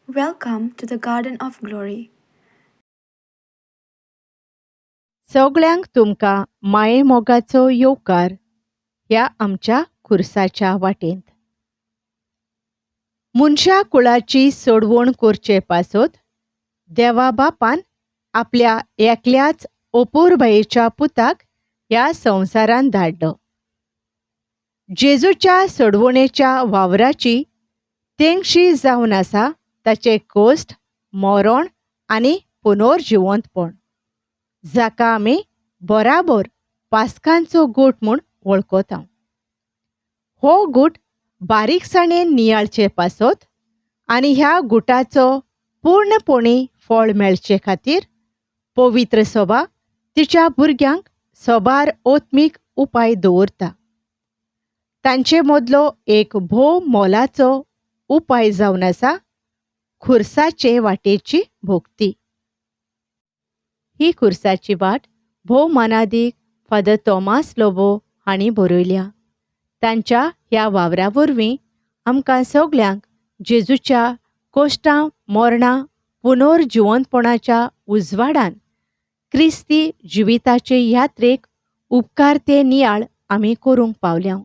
Welcome to the Garden of Glory. सगळ्यांक तुमकां माये मोगाचो येवकार ह्या आमच्या खुर्साच्या वाटेंत. मनशा कुळाची सोडवण करचे पासत देवा बापान आपल्या एकल्याच अपुरबायेच्या पुताक ह्या संवसारांत धाडलो. जेजूच्या सोडवणेच्या वावराची तेंगशी जावन आसा ताचे कोश्ट, मरण आनी पुनर्जिवंतपण, जाका आमी बराबर पास्कांचो गोठ म्हूण वळखता. हो गूट बारीकसाणेन नियाळचे पासत आनी ह्या गुटाचो पूर्णपणी फळ मेळचे खातीर पवित्र सभा तिच्या भुरग्यांक सोबार ओत्मीक उपाय दवरता. तांचे मदलो एक भोव मोलाचो उपाय जावन आसा खुर्साचे वाटेची भोक्ती. ही खुर्साची वाट भोव मानादीक फादर थॉमास लोबो हांणी बरयल्या. तांच्या ह्या वावरा वरवीं आमकां सगल्यांक जेजूच्या कोश्टां, मरणां, पुनर्जिवंतपणाच्या उजवाडान क्रिस्ती जिविताचे यात्रेक उपकार ते नियाळ आमी करूंक पावल्या.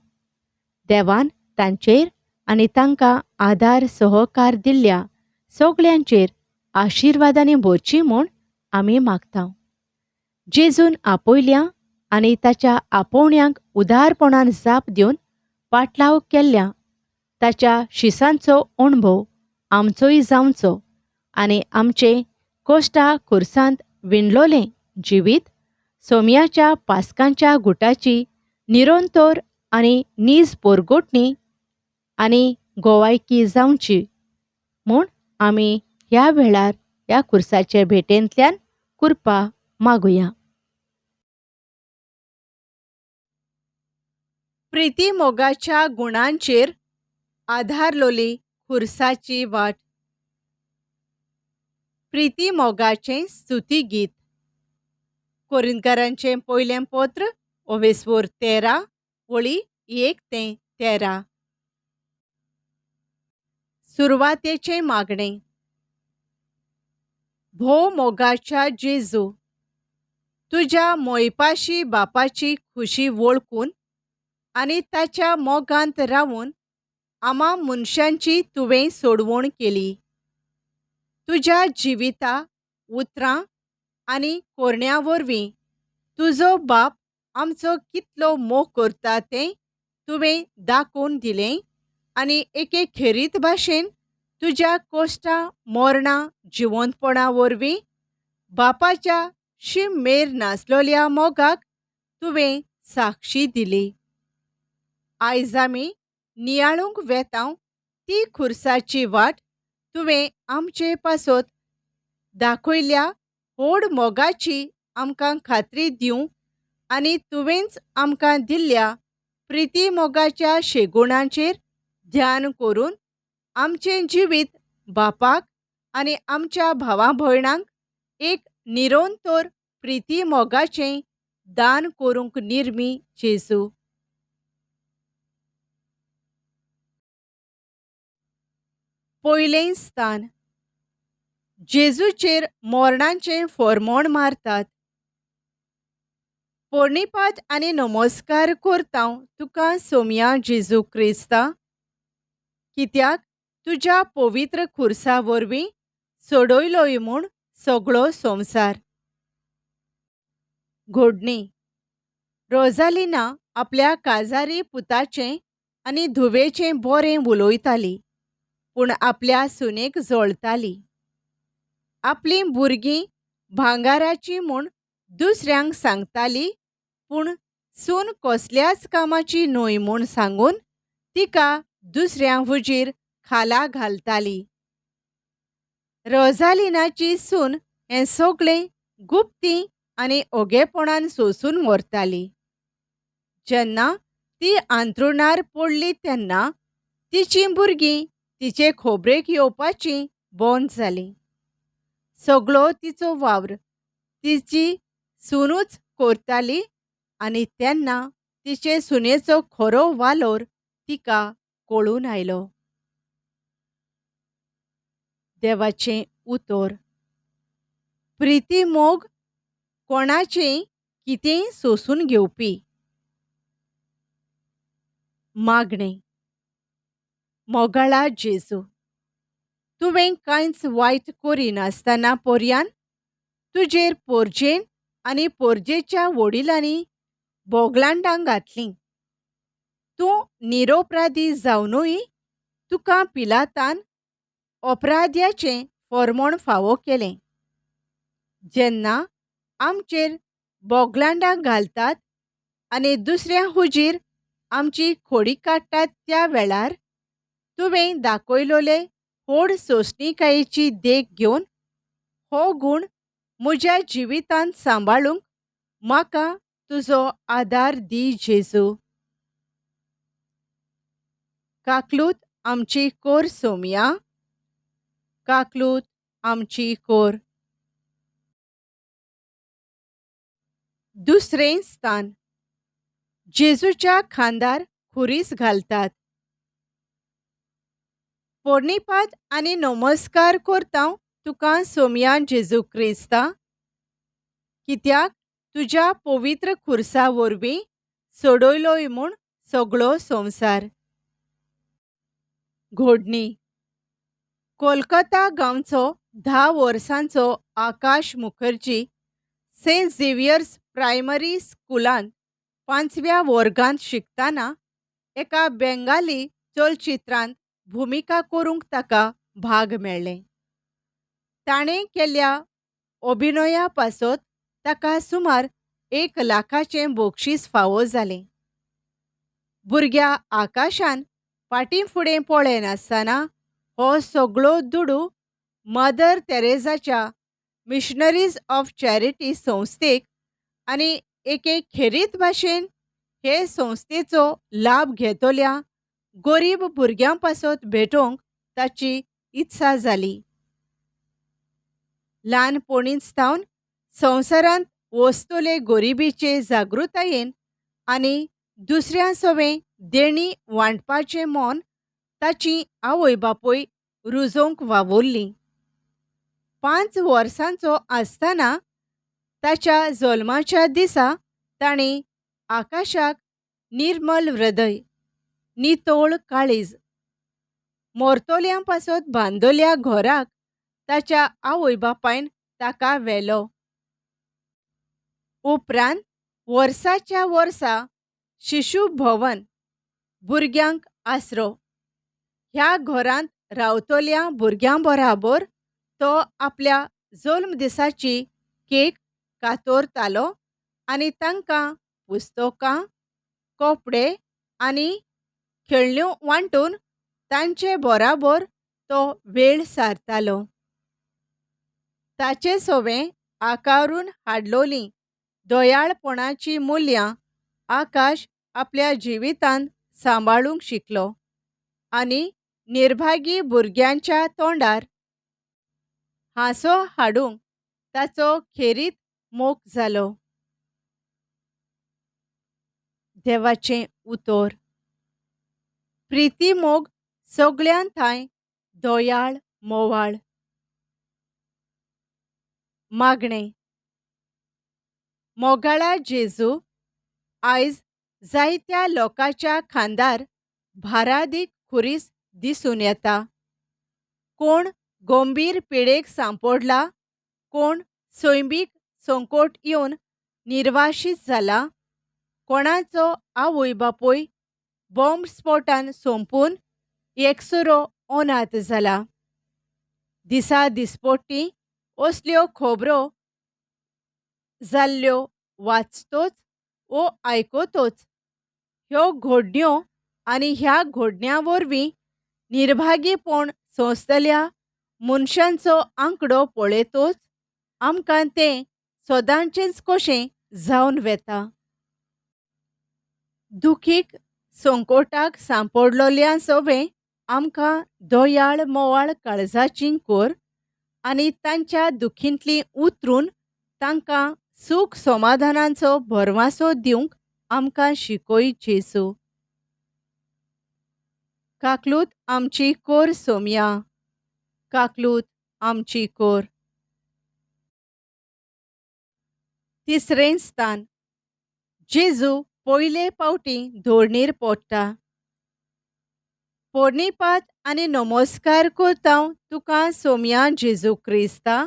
देवान तांचेर आनी तांकां आदार सहकार दिल्ल्या सगल्यांचेर आशिर्वादांनी भरची म्हूण आमी मागता. जेजून आपयल्या आनी ताच्या आपोवण्यांक उदारपणान जाप दिवन पाटलाव केल्ल्या ताच्या शिसांचो अणभव आमचोय जावचो आनी आमचे कोश्टा खुर्सांत विणलोलें जिवीत सोमयाच्या पास्कांच्या गुटाची निरंतर आनी नीज परगटणी आनी गोवायकी जावची म्हूण आमी ह्या वेळार ह्या खुर्साचे भेटेंतल्यान कृपा मागुया. प्रिती मोगाच्या गुणांचेर आधारलोली खुर्साची वाट. प्रिती मोगाचें स्तुती गीत. कोरिंथकारांचें पयलें पत्र 13 वळी 1 ते 13. सुरवातेचे मागणे. भोव मोगाच्या जेजू, तुज्या मोयपाशी बापाची खुशी वळखून आनी ताच्या मोगांत रावून आम्हा मनशांची तुवें सोडवण केली. तुज्या जिविता, उतरां आनी कोरण्यां वरवीं तुजो बाप आमचो कितलो मोग करता तें तुवें दाखोवन दिलें आनी एके खेरीत भाशेन तुज्या कोश्टां, मरणां, जिवंतपणा वरवीं बापाच्या शीम मेर नासलोल्या मोगाक तुवें साक्षी दिली. आयज आमी नियाळूंक वेतांव ती खुर्साची वाट तुवें आमचे पासत दाखयल्या व्हड मोगाची आमकां खात्री दिवं आनी तुवेंच आमकां दिल्ल्या प्रिती मोगाच्या शेगुणांचेर ध्यान करून आमचें जिवीत बापाक आनी आमच्या भावां भयणांक एक निरंतर प्रिती मोगाचें दान करूंक निर्मी जेजू. पयलें स्थान. जेजूचेर मोरणांचें फर्मोण मारतात. पोरणिपात आनी नमस्कार करतां तुका सोमया जेजू क्रिस्ता, कित्याक तुज्या पवित्र खुर्सा वरवीं सोडयलोय म्हूण सगळो संवसार. घोडणी. रोजालिना आपल्या काजारी पुताचें आनी धुवेचें बरें उलोयताली, पूण आपल्या सुनेक जळताली. आपलीं भुरगीं भांगाराची म्हूण दुसऱ्यांक सांगताली, पूण सून कसल्याच कामाची न्हय म्हूण सांगून तिका दुसऱ्या हुजीर खाला घालताली. रोजालिनाची सून हें सगळें गुप्ती आनी ओगेपणान सोंसून व्हरताली. जेन्ना ती अंथरुणार पडली तेन्ना तिचीं भुरगीं तिचे खोबरेक येवपाचीं बंद जालीं. सगळो तिचो वावर तिची सुनूच करताली आनी तेन्ना तिचे सुनेचो खरो वालोर तिका कळून आयलो. देवाचें उतर. प्रिती मोग कोणाचें कितेंय सोंसून घेवपी. मागणें. मोगाळा जेजू, तुवें कांयच वायट करिनासतना पर्यान तुजेर पोरजेन आनी पोरजेच्या वडिलांनी बोगलांडांक घातलीं. तूं निरपराधी जावनूय तुका पिलातान अपराध्याचें फर्मोण फावो केलें. जेन्ना आमचेर बोगलांडांक घालतात आनी दुसऱ्या हुजीर आमची खोडी काडटात त्या वेळार तुवें दाखयलोले व्हड सोंसणीकायेची देख घेवन हो गूण म्हज्या जिवितांत सांबाळूंक म्हाका तुजो आदार दी जेजू. काकलूत आमची कोर सोमया, काकलूत आमची कोर. दुसरें स्थान. जेजूच्या खांदार खुरीस घालतात. पोरनिपात आनी नमस्कार करतां तुका सोमया जेजू क्रिस्ता, कित्याक तुज्या पवित्र खुर्सा वरवीं सोडयलोय म्हूण सगळो संवसार. घोडणी. कोलकाता गांवचो 10 वर्सांचो आकाश मुखर्जी सेंट झेवियर्स प्रायमरी स्कुलांत 5व्या वर्गांत शिकतना एका बेंगाली चलचित्रांत भुमिका करूंक ताका भाग मेळ्ळें. ताणें केल्ल्या अभिनया पासत ताका सुमार 1 लाखाचें बक्षीस फावो जालें. भुरग्या आकाशान फाटींफुडें पळयनासतना हो सगळो दुडू मदर तेरेसाच्या मिशनरीज ऑफ चॅरिटी संस्थेक आनी एके खेरीत भाशेन हे संस्थेचो लाभ घेतल्या गरीब भुरग्यां पासत भेटोवंक ताची इत्सा जाली. ल्हानपणींचतावन संवसारांत वस्तुले गरिबीचे जागृतायेन आनी दुसऱ्यां सोवें देणी वांटपाचें मोन ताची आवय बापूय रुजोवंक वावुरलीं. 5 वर्सांचो आसतना ताच्या जल्माच्या दिसा ताणें आकाशाक निर्मल हृदय, नितोळ काळीज, मोरतोल्यां पासत बांदलेल्या घराक ताच्या आवय बापायन ताका व्हेलो. उपरांत वर्साच्या वर्सा शिशु भवन, भुरग्यांक आसरो ह्या घरांत रावतल्या भुरग्यां बराबर तो आपल्या जल्मदिसाची केक कातरतालो आनी तांकां पुस्तकां, कपडे आनी खेळण्यो वांटून तांचे बराबर तो वेळ सारतालो. ताचे सोवें आकारून हाडलोलीं दयाळपणाची मुल्यां आकाश आपल्या जिवितांत सांबाळूंक शिकलो आनी निर्भागी भुरग्यांच्या तोंडार हांसो हाडूंक ताचो खेरीत मोग जालो. देवाचें उतर. प्रिती मोग सगळ्यां थंय दयाळ मोवाळ. मागणें. मोगाळा जेजू, आयज जायत्या लोकांच्या खांदार भारादीक खुरीस दिसून येता. कोण गंभीर पिडेक सांपडला, कोण सैमीक संकट येवन निर्वाशीत जाला, कोणाचो आवय बापूय बॉम्ब स्फोटान सोंपून एकसुरो अनाथ जाला. दिसा दिसपट्टी असल्यो खबरो जाल्ल्यो वाचतोच वो आयकतोच ह्यो घडण्यो आनी ह्या घडण्यां वरवीं निर्भागीपण सोंसतल्या मनशांचो आंकडो पळयतोच आमकां तें सदांचेंच कशें जावन वेता. दुखीक संकटाक सांपडलोल्यां सोवें आमकां दयाळ मोवाळ काळजाचीं कर आनी तांच्या दुखींतलीं उतरून तांकां सूख समाधानाचो भरवंसो दिवंक आमकां शिकय जेजू. काकलूत आमची कोर सोमया, काकलूत आमची कोर. तिसरें स्थान. जेजू पयले पावटी धोरणीर पडटा. पोरनिपात आनी नमस्कार करतां तुका सोम्या जेजू क्रिस्ता,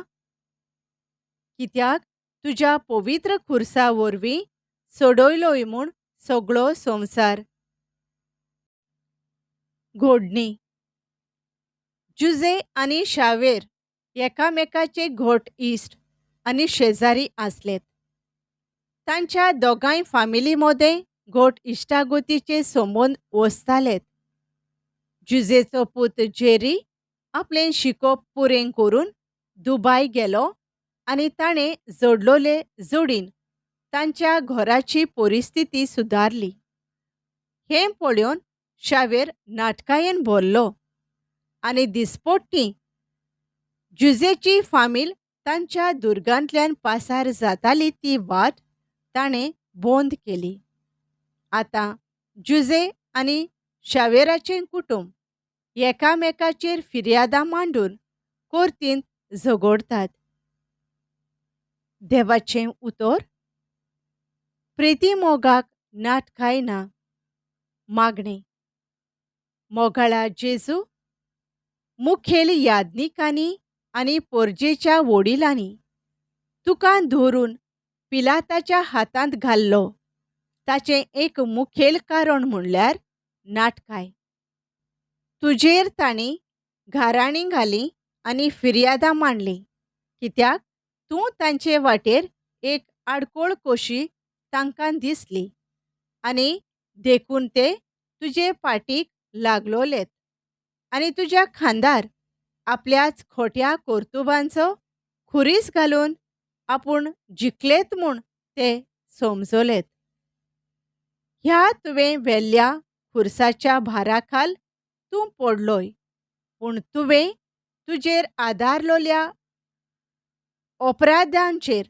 कित्याक तुज्या पवित्र खुर्सा वरवीं सोडयलोय म्हूण सगळो संवसार. घोडणी. जुजे आनी शावेर एकामेकाचे घोट इश्ट आनी शेजारी आसलेत. तांच्या दोगांय फामिली मदें घोट इश्टागोतीचे संबंद वसतालेत. जुजेचो पूत जेरी आपलें शिकोप पुरें करून दुबाय गेलो आनी ताणें जोडलोले जोडीन तांच्या घोराची परिस्थिती सुदारली. हें पळोवन शावेर नाटकायेन भरलो आनी दिसपट्टी जुजेची फामील तांच्या दुर्गांतल्यान पासार जाताली ती वाट ताणें बंद केली. आतां जुजे आनी शावेराचें कुटूंब एकामेकाचेर फिर्यादां मांडून कोर्तींत झगडटात. देवाचें उतर. प्रिती मोगाक नाटकाय ना. मागणें. मोगाळा जेजू, मुखेल यादनिकांनी आनी पोरजेच्या वडिलांनी तुका धरून पिलाताच्या हातांत घाल्लो ताचें एक मुखेल कारण म्हणल्यार नाटकाय. तुजेर तांणी घाराणी घाली आनी फिर्यादां मांडली, कित्याक तूं तांचे वाटेर एक आडकोळ कोशी तांकां दिसली आनी देखून ते तुजे फाटीक लागलोलेत आनी तुज्या खांदार आपल्याच खोट्या कर्तुबांचो खुरीस घालून आपूण जिखलेत म्हूण ते समजलेत. ह्या तुवें व्हेल्ल्या खुर्साच्या भाराखाल तूं पडलोय, पूण तुवें तुजेर आदारलोल्या अपराधांचेर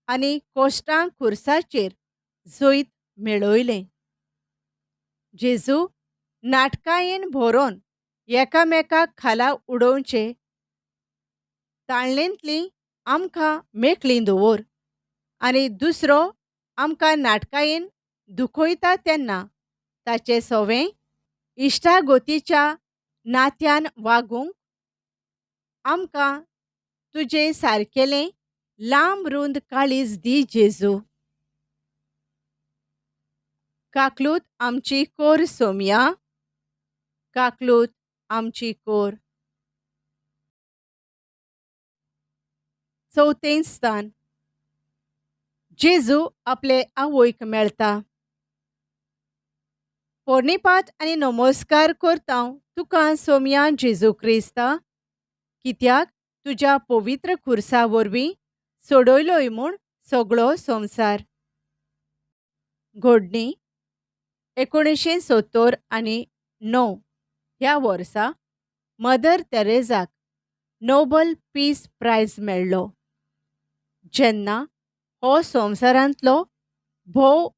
आनी कोश्टां खुर्साचेर जैत मेळयलें. जेजू नाटकायेन भरोन एकामेकाक खाला उडोवचे ताळणेंतलीं आमकां मेकळीं दवर आनी दुसरो आमकां नाटकायेन दुखयता तेन्ना ताचे सोवें इश्टागोतीच्या नात्यान वागूंक आमकां तुजे सारकेलें लांब रुंद काळीज दी जेजू. काकलूत आमची कोर सोम्या, काकलूत आमची कोर. चवथें स्थान. जेजू आपले आवयक मेळटा. पोरनिपात आनी नमस्कार करतां तुका सोम्या जेजू क्रिस्ता, कित्याक तुज्या पवित्र खुर्सा वरवीं सोडयलोय म्हूण सगळो संवसार. घोडणी. 1979 ह्या वर्सा मदर तेरेसाक नोबल पीस प्रायज मेळ्ळो. जेन्ना हो संवसारांतलो भोव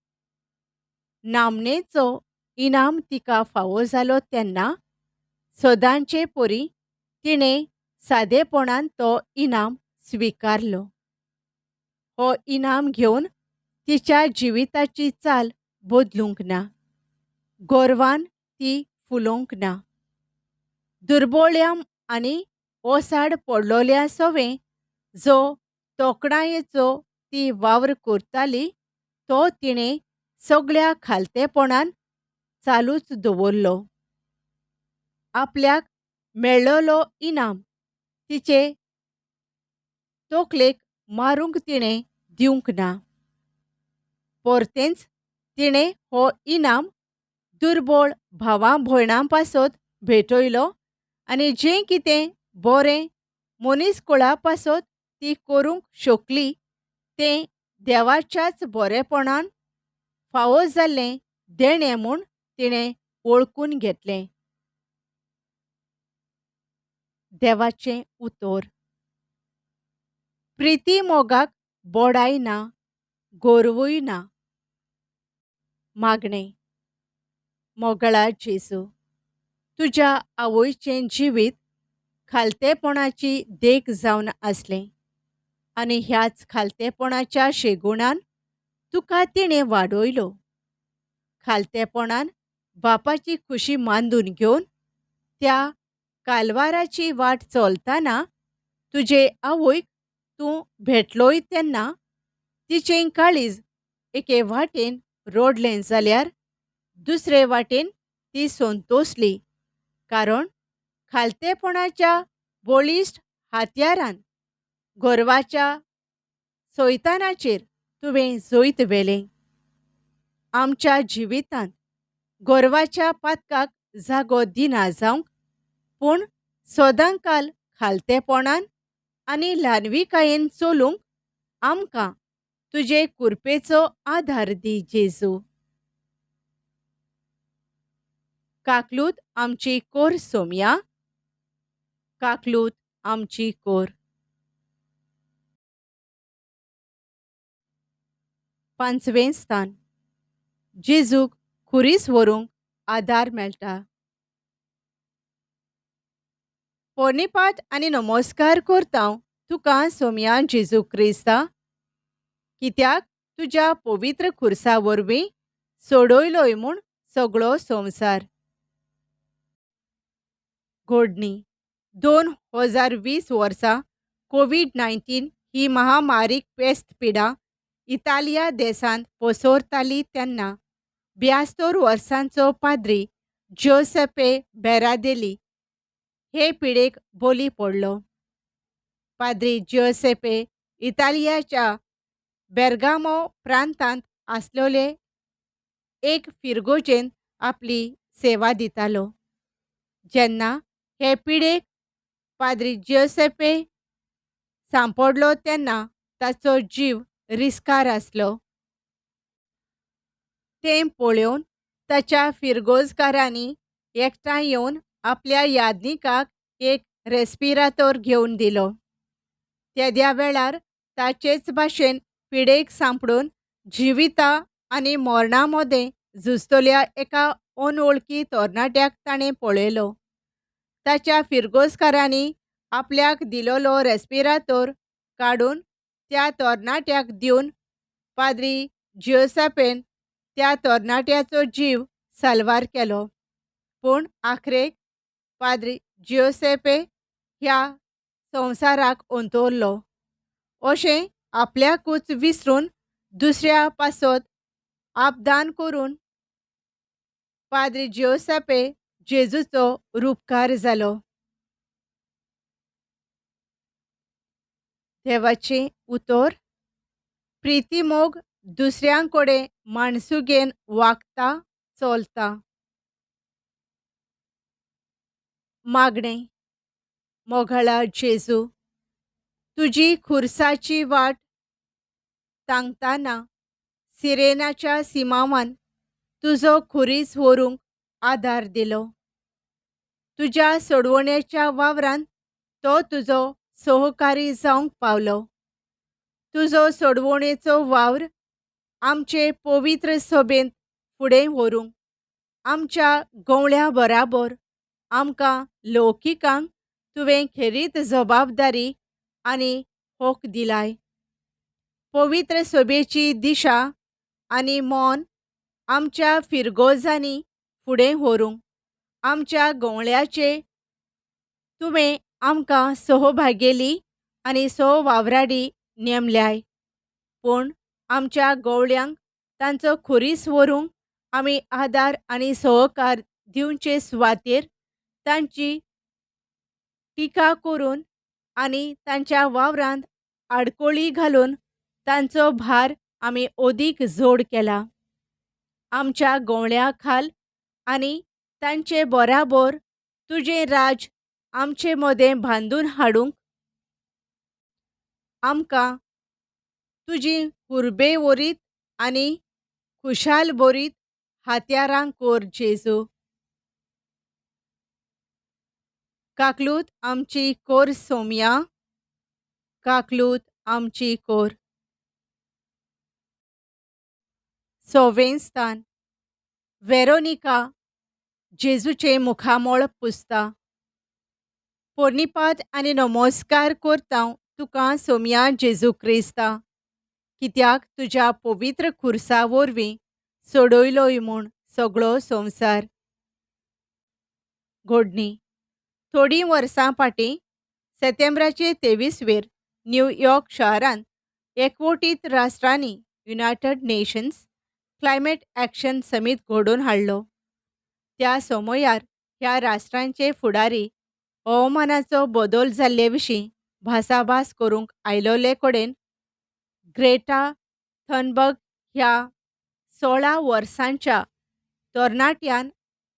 नामनेचो इनाम तिका फावो जालो तेन्ना सदांचे परी तिणें सादेपणान तो इनाम स्विकारलो. हो इनाम घेवन तिच्या जिविताची चाल बदलूंक ना. गोरवान ती फुलोवंक ना. दुर्बळ्या आनी ओसाड पडलोल्या सोवें जो तोखणायेचो ती वावर करताली तो तिणें सगळ्या खालतेपणान चालूच दवरलो. आपल्याक मेळ्ळलो इनाम तिचे तोखलेक मारूंक तिणें दिवंक ना. परतेंच तिणें हो इनाम दुर्बळ भावां भयणां पासत भेटयलो आनी जें कितें बरें मनीसकुळा पासत ती करूंक शकली तें देवाच्याच बरेपणान फावो जाल्लें देणें म्हूण तिणें वळखून घेतलें. देवाचें उतर. प्रिती मोगाक बोडाय ना, गोरवूय ना. मागणें. मोगाळा जेजू, तुज्या आवयचें जिवीत खालतेपणाची देख जावन आसलें आनी ह्याच खालतेपणाच्या शेगुणान तुका तिणें वाडयलो. खालतेपणान बापाची खुशी मांडून घेवन त्या कालवाराची वाट चलतना तुजे आवयक तूं भेटलोय तेन्ना तिचें काळीज एके वाटेन रोडलें जाल्यार दुसरे वाटेन ती संतोसली, कारण खालतेपणाच्या बळिश्ट हात्यारान गोरवाच्या सैतानाचेर तुवें जैत व्हेलें. आमच्या जिवितांत गोरवाच्या पातकाक जागो दिना जावंक, पूण सदांकाल खालतेपणान आनी ल्हानविकायेन चलूंक आमकां तुजे कृपेचो आदार दी जेजू. काकलूत आमची कोर सोम्या, काकलूत आमची कोर. पांचवें स्थान. जेजूक खुरीस व्हरूंक आदार मेळटा. पोरनिपात आनी नमस्कार करतां तुका सोम्या जेजू क्रिस्ता, कित्याक तुज्या पवित्र खुर्सा वरवीं सोडयलोय म्हूण सगळो संवसार. घोडणी. 2020 वर्सा कोविड-19 ही महामारीक पेस्त पिडा इतालिया देशांत पसरताली तेन्ना 72 वर्सांचो पाद्री ज्युसेप्पे बेरादेली हे पिडेक बळी पडलो. पाद्री ज्युसेप्पे इतालियाच्या बेर्गामो प्रांतांत आसलोले एक फिरगोजेन आपली सेवा दितालो. जेन्ना हे पिडेक पाद्री ज्युसेप्पे सांपडलो तेन्ना ताचो जीव रिस्कार आसलो. तें पळोवन ताच्या फिरगोजकारांनी एकठांय येवन आपल्या यादनीकाक एक रेस्पिरातोर घेवन दिलो. तेद्या वेळार ताचेच भाशेन पिडेक सांपडून जिविता आनी मरणा मदें झुजतल्या एका अनवळखी तरणाट्याक ताणें पळयलो. ताच्या फिरगोजकारांनी आपल्याक दिलोलो रेस्पिरातोर काडून त्या तरणाट्याक दिवन पाद्री ज्युसेप्पेन त्या तरणाट्याचो जीव साल्वार केलो. पूण आखरेक पाद्री ज्युसेप्पे ह्या संवसाराक अंतरलो. अशें आपल्याकूच विसरून दुसऱ्या पासत आपदान करून पाद्री ज्युसेप्पे जेजूचो रूपकार जालो. देवाचें उतर. प्रितीमोग दुसऱ्यांकोडे माणसुगेन वागता चलता. मागणें. मोगाळा जेजू, तुजी खुर्साची वाट तांगतना सिरेनाच्या सिमावान तुजो खुरीस व्हरूंक आदार दिलो. तुज्या सोडवणेच्या वावरांत तो तुजो सहकारी जावंक पावलो. तुजो सोडवणेचो वावर आमचे पवित्र सभेंत फुडें व्हरूंक आमच्या गवळ्या बराबर आमकां लौकिकांक तुवें खेरीत जबाबदारी आनी होक दिलाय. पवित्र सभेची दिशा आनी मोन आमच्या फिरगोजांनी फुडें व्हरूंक आमच्या गवळ्याचे तुवें आमकां सहभागेली आनी सहवावराडी नेमल्याय. पूण आमच्या गवळ्यांक तांचो खुरीस व्हरूंक आमी आदार आनी सहकार दिवचे सुवातेर तांची टिका करून आनी तांच्या वावरांत आडकोळी घालून तांचो भार आमी ओदीक जोड केला. आमच्या गवळ्या खाल आनी तांचे बराबर तुजें राज आमचे मदें बांदून हाडूंक आमकां तुजी हुर्बेवरीत आनी खुशाल बरीत हात्यारां कोर जेजू. काकलूत आमची कोर सोम्या, काकलूत आमची कोर. सवें स्थान. वेरोनिका जेजूचे मुखामोळ पुसता. पोरनिपात आनी नमस्कार करता तुका सोम्या जेजू क्रिस्ता, कित्याक तुज्या पवित्र खुर्सा वरवीं सोडयलोय म्हूण सगळो संवसार. घोडणी थोडीं वर्सां फाटीं सप्टेंबराचे 23 न्यूयॉर्क शारांत एकवटीत राष्ट्रांनी United nations climate action summit घडोवन हाडलो. त्या समयार ह्या राष्ट्रांचे फुडारी हवामानाचो बदल जाल्ले विशीं भासाभास करूंक आयलोले कडेन ग्रेटा थनबर्ग ह्या 16 वर्सांच्या तरणाट्यान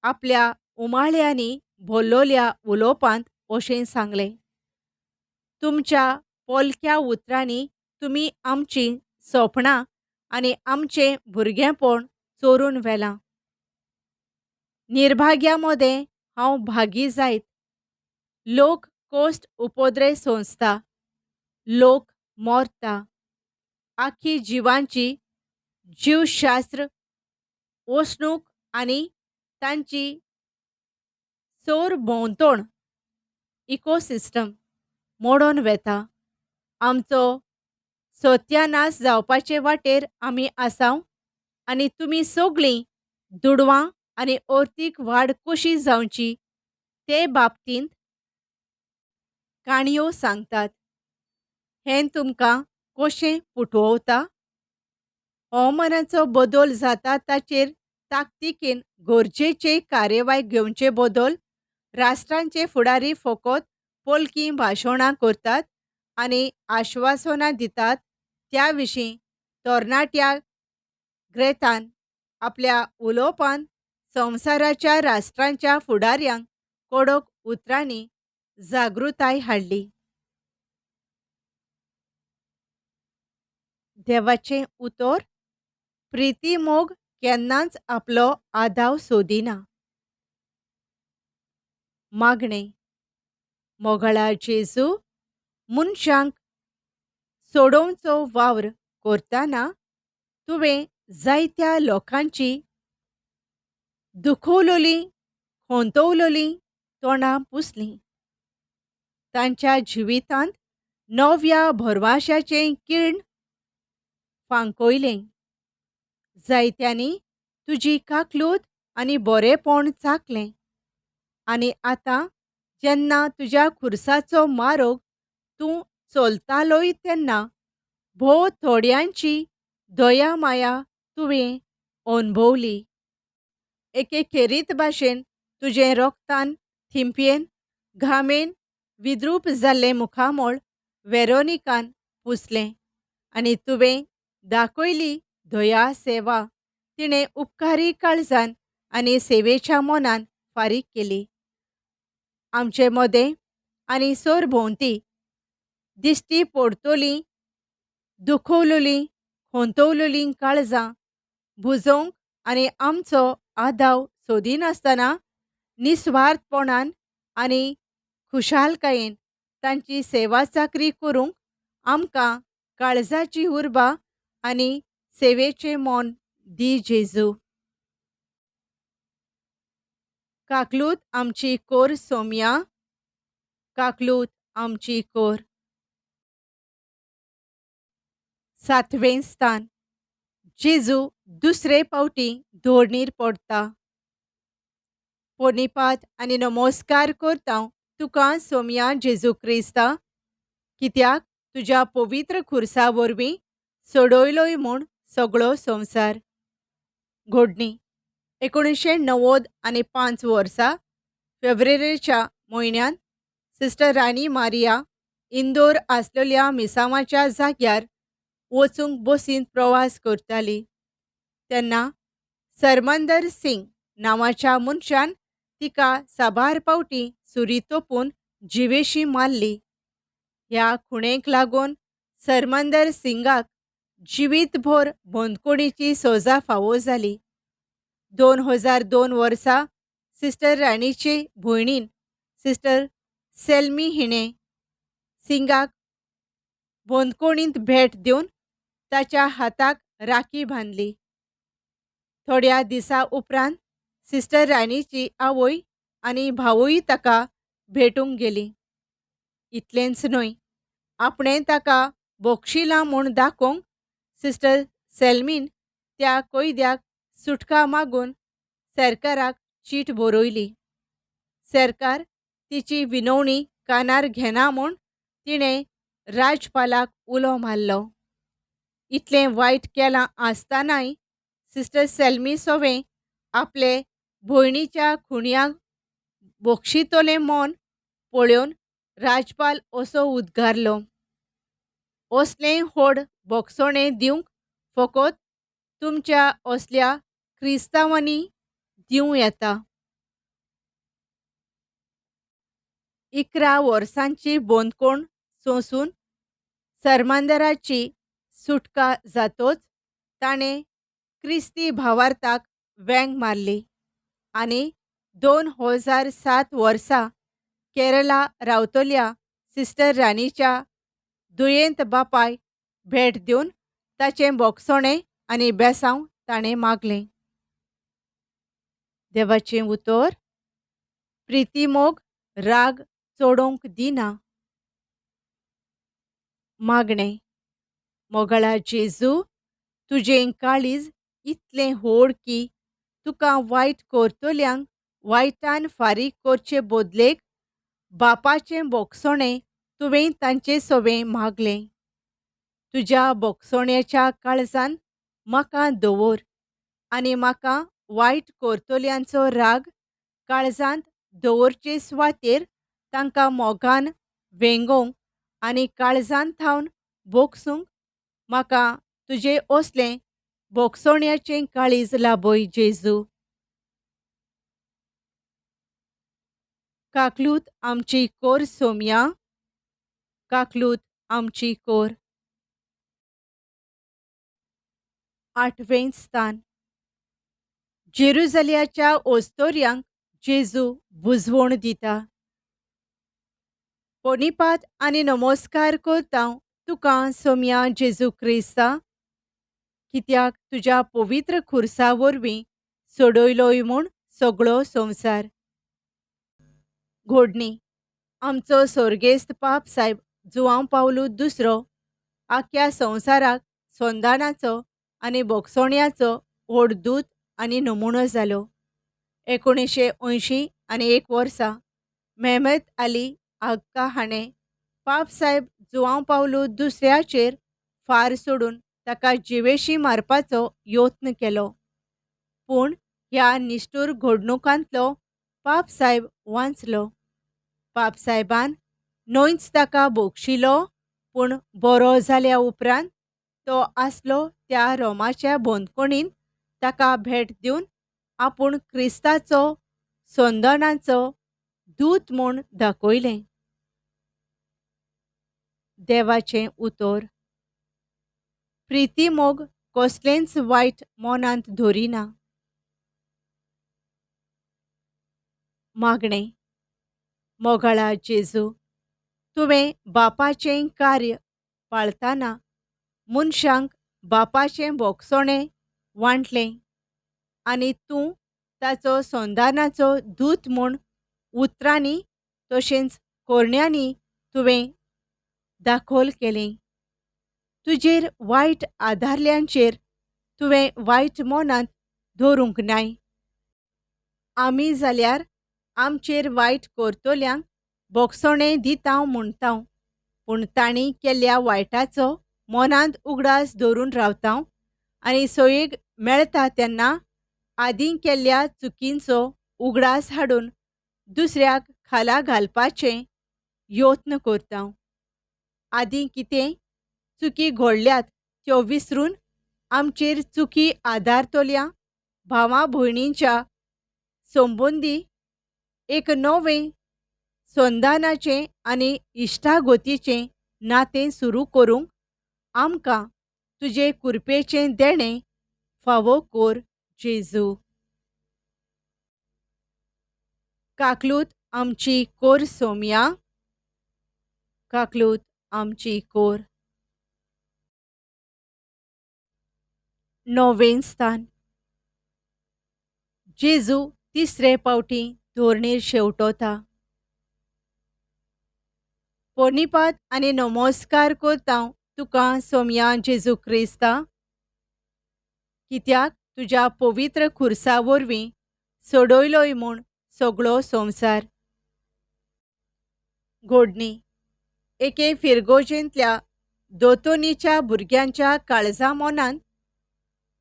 आपल्या उमाळ्यांनी भरलोल्या उलोवपांत अशें सांगलें, तुमच्या पोलक्या उतरांनी तुमी आमचीं सपनां आनी आमचें भुरगेंपण चोरून व्हेलां. निर्भाग्यामोदें हांव भागी जायत. लोक कोस्ट उपद्रव सोंसता, लोक मरता, आख्खी जिवांची जीवशास्त्र वसणूक आनी तांची सोरभोंवतण इकोसिस्टम मोडोवन वेता. आमचो सत्यानाश जावपाचे वाटेर आमी आसाव आनी तुमी सगळीं दुडवां आनी अर्थीक वाड कशी जावची ते बाबतींत काणयो सांगतात. हें तुमकां कशें फुटवता? हवामानाचो बदल जाता ताचेर ताकतिकेन गरजेचे कार्यवाही घेवचे बदल राष्ट्रांचे फुडारी फकत पोलकी भाशणां करतात आनी आश्वासनां दितात. त्या विशीं तरणाट्या ग्रेतान आपल्या उलोवपांत संवसाराच्या राष्ट्रांच्या फुडाऱ्यांक कडक उतरांनी जागृताय हाडली. देवाचें उतर, प्रिती मोग केन्नाच आपलो आदाव सोदिना. मागणें मोगळा जेजू, मनशांक सोडोवचो वावर करतना तुवें जायत्या लोकांची दुखवलोलीं खोंतवलोलीं तोंडां पुसलीं. तांच्या जिवितांत नव्या भरवशाचें किर्ण फांकयलें. जायत्यांनी तुजी काकलूत आनी बरेपण चाखलें. आनी आतां जेन्ना तुज्या खुर्साचो मारोग तूं चलतालोय तेन्ना भोव थोड्यांची दया माया तुवें अणभवली. एके खेरीत भाशेन तुजें रोगतान थिंपयेन घामेन विद्रूप जाल्लें मुखामोळ वेरोनिकान पुसलें आनी तुवें दाखयली दया सेवा तिणें उपकारी काळजान आनी सेवेच्या मोनान फारीक केली. आमचे मोदें आनी सोरभोंवती दिश्टी पडटलीं दुखवलोलीं खोंतवलोलीं काळजां बुजोवंक आनी आमचो आदाव सोदिनासतना निस्वार्थपणान आनी खुशालकायेन तांची सेवा चाकरी करूंक आमकां काळजाची उर्बा आनी सेवेचें मोन दी जेजू. काकलूत आमची कोर सोम्या, काकलूत आमची कोर. 7वें स्थान जेजू दुसरे फावटी धोडणीर पडटा. पोरनिपात आनी नमस्कार करता तुका सोम्या जेजू क्रिस्ता, कित्याक तुज्या पवित्र खुर्सा वरवीं सोडयलोय म्हूण सगळो संवसार. घोडणी 1995 वर्सा फेब्रुवारीच्या म्हयन्यांत सिस्टर राणी मारिया इंदोर आसलेल्या मिसावाच्या जाग्यार वचूंक बसींत प्रवास करताली तेन्ना सरमंदर सिंग नांवाच्या मनशान तिका साबार फावटी सुरी तोपून जिवेशी मारली. ह्या खुणेक लागून सरमंदर सिंगाक जिवीतभर बंदखणीची सजा फावो जाली. 2002 वर्सा सिस्टर राणीचे भयणीन सिस्टर सेल्मी हिणें सिंगाक बंदखणींत भेट दिवन ताच्या हाताक राखी बांदली. थोड्या दिसां उपरांत सिस्टर राणीची आवय आनी भावूय ताका भेटूंक गेलीं. इतलेंच न्हय, आपणें ताका बोक्षिलां म्हूण दाखोवंक सिस्टर सेल्मीन त्या कैद्याक सुटका मागून सरकाराक चीट बरयली. सरकार तिची विनवणी कानार घेना म्हूण तिणें राजपालाक उलो मारलो. इतलें वायट केलां आसतनाय सिस्टर सेल्मी सोवें आपले भयणीच्या खुणयाक बोक्षितोलें मोन पळोवन राजपाल असो उद्गारलो, असलें व्हड बोगसणें दिवंक फकत तुमच्या असल्या क्रिस्तांवांनी दिवं येता. 11 वर्सांची बंदखण सोंसून सरमांदराची सुटका जातोच ताणें क्रिस्ती भावार्थाक वेंग मारली आनी 2007 वर्सा केरळा रावतल्या सिस्टर राणीच्या दुयेंत बापाय भेट दिवन ताचें बोगसणें आनी बेसांव ताणें मागलें. देवाचें उतर. प्रिती मोग राग चोडोवंक दिना. मागणें. मोगळा जेजू, तुजें काळीज इतलें व्हड की तुका वायट करतल्यांक वायटान फारीक करचे बदलेक बापाचें बोगसणें तुवें तांचे सोबें मागलें. तुज्या बोगसण्याच्या काळजांत म्हाका दवर आनी म्हाका वायट करतल्यांचो राग काळजांत दवरचे सुवातेर तांकां मोगान वेंगोवंक आनी काळजांत थावन बोगसूंक म्हाका तुजें असलें बोगसण्याचें काळीज लाबय जेजू. काकलूत आमची कोर सोम्या, काकलूत आमची कोर. 8वें स्थान. जेरुजल्याच्या ओस्तोऱ्यांक जेजू बुजवण दिता. पोनिपात आनी नमस्कार करता तुका सोम्या जेजू क्रिस्ता, कित्याक तुज्या पवित्र खुर्सा वरवीं सोडयलोय म्हूण सगळो संवसार. घोडणी. आमचो सोर्गेस्त पाप सायब जुआंव पावलू दुसरो आख्या संवसाराक संदानाचो आनी बोगसण्याचो व्हड दूत आनी नमुनो जालो. 1981 वर्सा मेहमद अली आग्गा हाणें पाप सायब जुआंव पावलू दुसऱ्याचेर फार सोडून ताका जिवेशी मारपाचो यत्न केलो. पूण ह्या निश्ठूर घडणुकांतलो पाप सायब वांचलो. पाप सायबान न्हयच ताका बोगशिलो, पूण बरो जाल्या उपरांत तो आसलो त्या रोमाच्या बंदखणींत ताका भेट दिवन आपूण क्रिस्ताचो संदानाचो दूत म्हूण दाखयलें. देवाचें उतर. प्रिती मोग कसलेंच वायट मनांत धरिना. मागणें. मोगळा जेजू, तुवें बापाचें कार्य पाळतना मनशांक बापाचें बोगसणें वांटलें आनी तूं ताचो संदानाचो दूत म्हूण उतरांनी तशेंच कोरण्यांनी तुवें दाखोल केलें. तुजेर वायट आदारल्यांचेर तुवें वायट मनांत धरूंक नाय. आमी जाल्यार आमचेर वायट करतल्यांक बोगसणें दितांव म्हणटाव, पूण तांणी केल्ल्या वायटाचो मनांत उगडास धरून रावतांव आनी सयेग मेळटा तेन्ना आदीं केल्ल्या चुकींचो उगडास हाडून दुसऱ्याक खाला घालपाचें यत्न करतांव. आदीं कितें चुकी घडल्यात त्यो विसरून आमचेर चुकी आदारतल्या भावां भयणींच्या संबंदी एक नवें संदानाचें आनी इश्टागतीचें नातें सुरू करूंक आमकां तुजे कृपेचें देणें फावो कर जेजू. काकलूत आमची कोर सोम्या, काकलूत आमची कोर. 9वें स्थान. जेजू तिसरे पावटी धोरणेर शेवटोता. पोरनिपात आनी नमस्कार करता तुका सोम्या जेजू क्रिस्ता, कित्याक तुज्या पवित्र खुर्सा वरवीं सोडयलोय म्हूण सगळो संवसार. घोडणी एके फिरगोजेंतल्या दोतोनीच्या भुरग्यांच्या काळजा मोनांत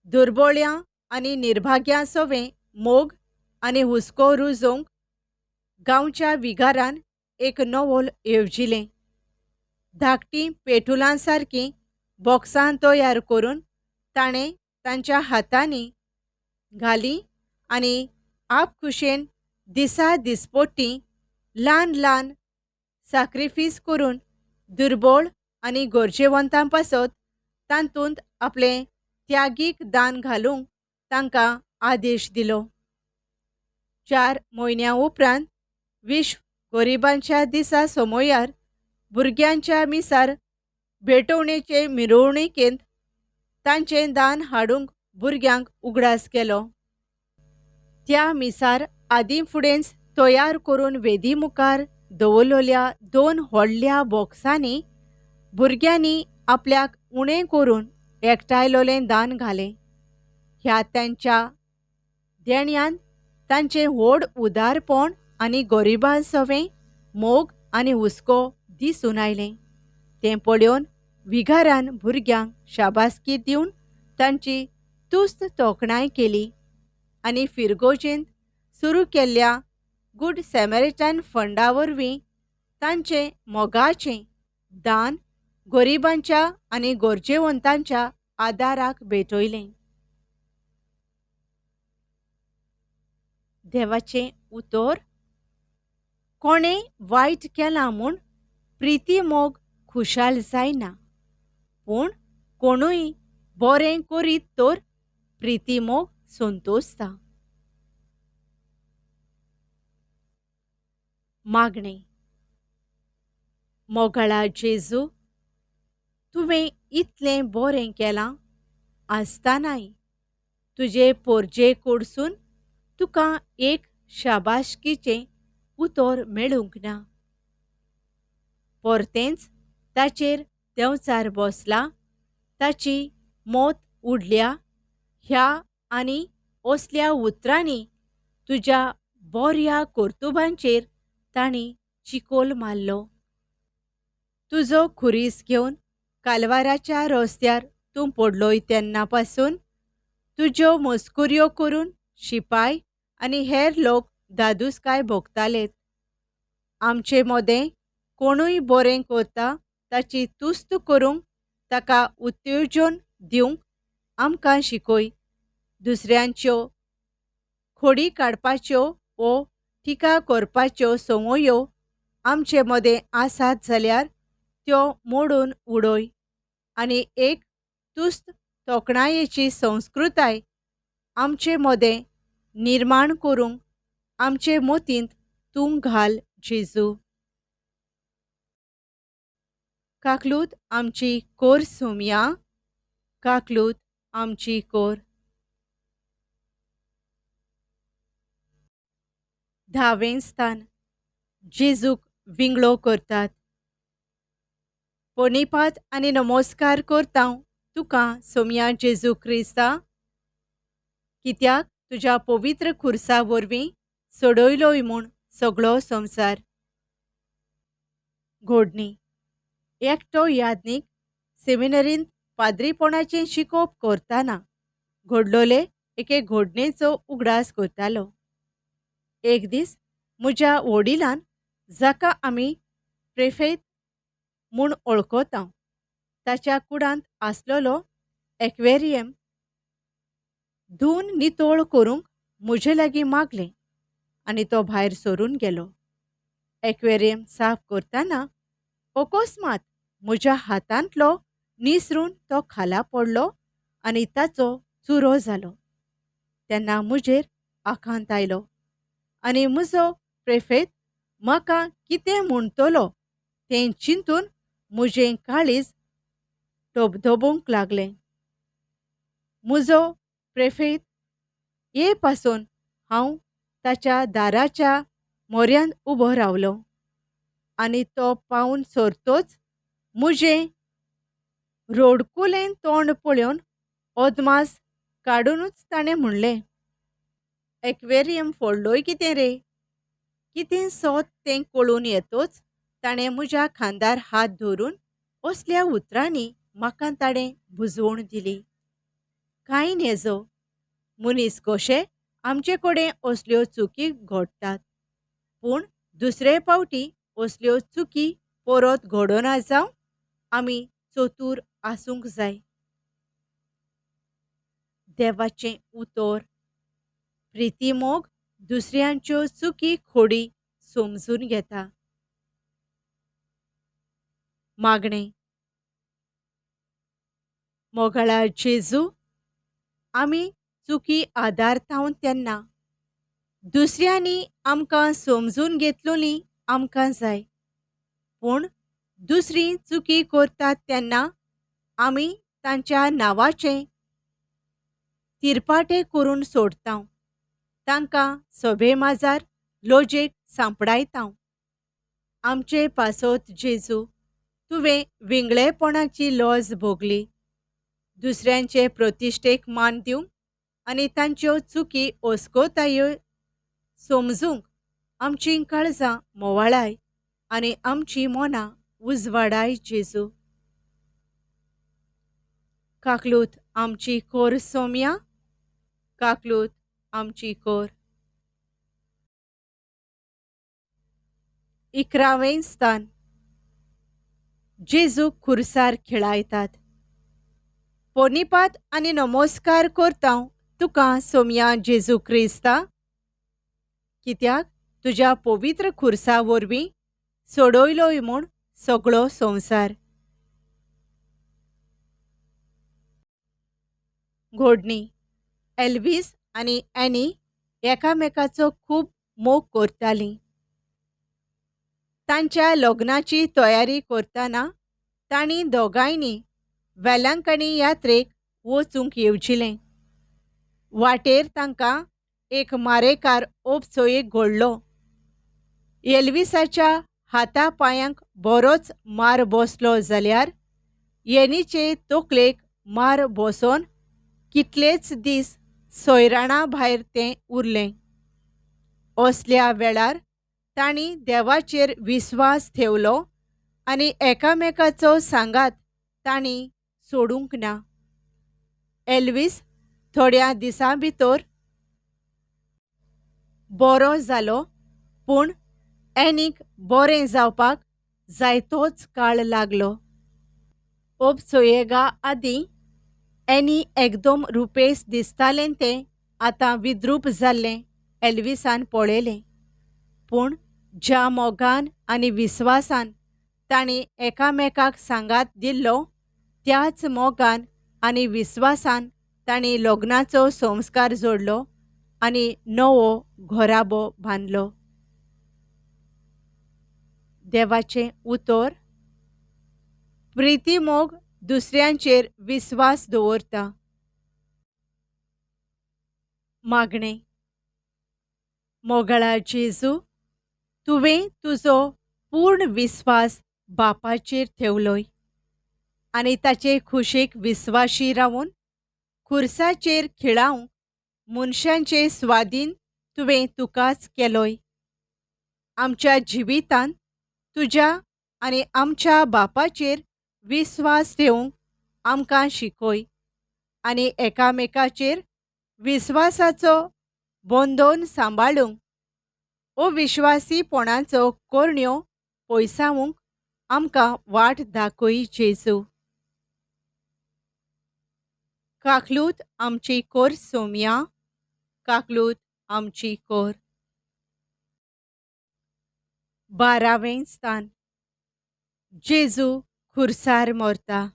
दुर्बळ्यां आनी निर्भाग्यां सोवें मोग आनी हुस्को रुजोवंक गांवच्या विगारान एक नवल येवजिलें. धाकटीं पेटुलां सारकीं बॉक्सां तयार करून ताणें तांच्या हातांनी घालीं आनी आपखुशेन दिसा दिसपट्टी ल्हान ल्हान सॅक्रिफीस करून दुर्बळ आनी गरजेवंतां पासत तांतूंत आपलें त्यागीक दान घालूंक तांकां आदेश दिलो. 4 म्हयन्यां उपरांत विश्व गरिबांच्या दिसा समयार भुरग्यांच्या मिसार भेटोवणेचे मिरवणुकेंत तांचें दान हाडूंक भुरग्यांक उगडास केलो. त्या मिसार आदीं फुडेंच तयार करून वेदी मुखार दवरलोल्या 2 व्हडल्या बॉक्सांनी भुरग्यांनी आपल्याक उणें करून एकठांयलोलें दान घालें. ह्या तांच्या देण्यान तांचें व्हड उदारपण आनी गरिबां सोवें मोग आनी हुस्को दिसून आयलें. तें पळोवन विगारान भुरग्यांक शाबासकी दिवन तांची तुस्त तोखणाय केली आनी फिरगोजेंत सुरू केल्ल्या गूड सॅमरिटन फंडा वरवीं तांचें मोगाचें दान गरिबांच्या आनी गरजेवंतांच्या आदाराक भेटयलें. देवाचें उतर. कोणें वायट केलां म्हूण प्रिती मोग खुशाल जायना, पूण कोणूय बरें करीत तर प्रिती मोग संतोसता. मागणें. मोगाळा जेजू, तुवें इतलें बरें केलां आसतनाय तुजे पोरजे कडसून तुका एक शाबासकीचें उतर मेळूंक ना. परतेंच ताचेर देंवचार बसला, ताची मोत उडल्या. ह्या आनी असल्या उतरांनी तुज्या बऱ्या कर्तुबांचेर तांणी चिकोल मारलो. तुजो खुरीस घेवन कालवाराच्या रस्त्यार तूं पडलोय तेन्ना पासून तुज्यो मस्कुऱ्यो करून शिपाय आनी हेर लोक दादूसकाय भोगतालेत. आमचे मोदें कोणूय बरें करता ताची तुस्त करूंक ताका उत्तेजन दिवंक आमकां शिकय. दुसऱ्यांच्यो खोडी काडपाच्यो वो टिका करपाच्यो संवयो आमचे मोदें आसात जाल्यार त्यो मोडून उडय आनी एक तुस्त तोखणायेची संस्कृताय आमचे मोदें निर्माण करूंक आमचे मतींत तूं घाल जेजू. काकलूत आमची कोर सोम्या, काकलूत आमची कोर. 10वें स्थान. जेजूक विंगडो करतात. पोरनिपात आनी नमस्कार करता तुका सोम्या जेजू क्रिस्ता, कित्याक तुज्या पवित्र खुर्सा वरवीं सोडयलोय म्हूण सगळो संवसार. घोडणी एकटो यादनीक सेमिनरींत पाद्रीपणाचें शिकोवप करतना घडलोले एके घडणेचो उगडास करतालो. एक दीस म्हज्या वडिलान, जाका आमी प्रेफेत म्हूण वळखता, ताच्या कुडांत आसलोलो एक्वेरियम धुवन नितळ करूंक म्हजे लागीं मागलें आनी तो भायर सरून गेलो. एक्वेरियम साफ करतना अकस्मात म्हज्या हातांतलो निसरून तो खाला पडलो आनी ताचो चुरो जालो. तेन्ना म्हजेर आकांत आयलो आनी म्हजो प्रेफेत म्हाका कितें म्हणटलो तें चिंतून म्हजें काळीज धबधबूंक लागलें. म्हजो प्रेफेत हे पासून हांव ताच्या दाराच्या मोऱ्यांत उबो रावलो आनी तो पावन सोरतोच मुजें रोडकुलें तोंड पळोवन ओदमास काडूनच ताणें म्हणलें, एक्वेरियम फोडलोय कितें रे. कितें सोत तें कळून येतोच ताणें म्हज्या खांदार हात धरून असल्या उतरांनी म्हाका ताणें बुजवण दिली. कांय नेजो मनीस कशे आमचे कडेन असल्यो चुकी घडटात, पूण दुसरे फावटी असल्यो चुकी परत घडोना जावं आमी चतूर आसूंक जाय. देवाचें उतर. प्रिती मोग दुसऱ्यांच्यो चुकी खोडी समजून घेता. मागणें. मोगाळा जेजू, आमी चुकी आदारताव तेन्ना दुसऱ्यांनी आमकां समजून घेतलोली आमकां जाय, पूण दुसरीं चुकी करतात तेन्ना आमी तांच्या नांवाचें तिरपाटें करून सोडताव. तांकां सोबेमाजार लॉजेक सांपडायताव. आमचे पासत जेजू, तुवें विंगळेपणाची लॉज भोगली. दुसऱ्यांचे प्रतिश्ठेक मान दिवंक आनी तांच्यो चुकी ओस्कोतायो समजूंक आमचीं काळजां मोवाळाय आनी आमचीं मोना उजवाडाय जेजू. काकलूत आमची कोर सोम्या, काकलूत आमची कोर. 11वें स्थान. जेजू खुर्सार खिळायतात. पोनिपात आनी नमस्कार करतां तुका सोम्या जेजू क्रिस्ता, कित्याक तुज्या पवित्र खुर्सा वरवीं सोडयलोय म्हूण सगळो संवसार. घोडणी. एल्वीस आनी एनी एकामेकाचो खूब मोग करतालीं. तांच्या लग्नाची तयारी करतना तांणी दोगांयनी वेलांकणी यात्रेक वचूंक येवजिलें. वाटेर तांकां एक मारेकार ओबचोयेक घडलो. एल्विसाच्या हाता पांयांक बरोच मार बसलो जाल्यार एनीचे तकलेक मार बसोन कितलेच दीस सोयराणा भायर तें उरलें. असल्या वेळार तांणी देवाचेर विस्वास ठेवलो आनी एकामेकाचो सांगात तांणी सोडूंक ना. एल्वीस थोड्या दिसां भितर बरो जालो, पूण एनीक बरें जावपाक जायतोच काळ लागलो. ओबचोयेगा आदीं एनी एकदम रुपेस दिसतालें तें आतां विद्रूप जाल्लें एल्विसान पळयलें. पूण ज्या मोगान आनी विस्वासान तांणी एकामेकाक सांगात दिल्लो त्याच मोगान आनी विस्वासान तांणी लग्नाचो संस्कार जोडलो आनी नवो घोराबो बांदलो. देवाचें उतर. प्रिती मोग दुसऱ्यांचेर विस्वास दवरता. मागणें. मोगाळा जेजू, तुवें तुजो पूर्ण विस्वास बापाचेर ठेवलोय आनी ताचे खुशेक विस्वाशी रावून खुर्साचेर खिळावंक मनशांचे स्वाधीन तुवें तुकाच केलोय. आमच्या जिवितांत तुज्या आनी आमच्या बापाचेर विस्वास ठेवंक आमकां शिकय आनी एकामेकाचेर विस्वासाचो बंदोन सांबाळूंक अविश्वासीपणाचो कोरण्यो पयसावूंक आमकां वाट दाखय जेजू. काकलूत आमची कोर सोम्या, काकलूत आमची कोर. 12वें स्थान. जेजू खुर्सार मरता.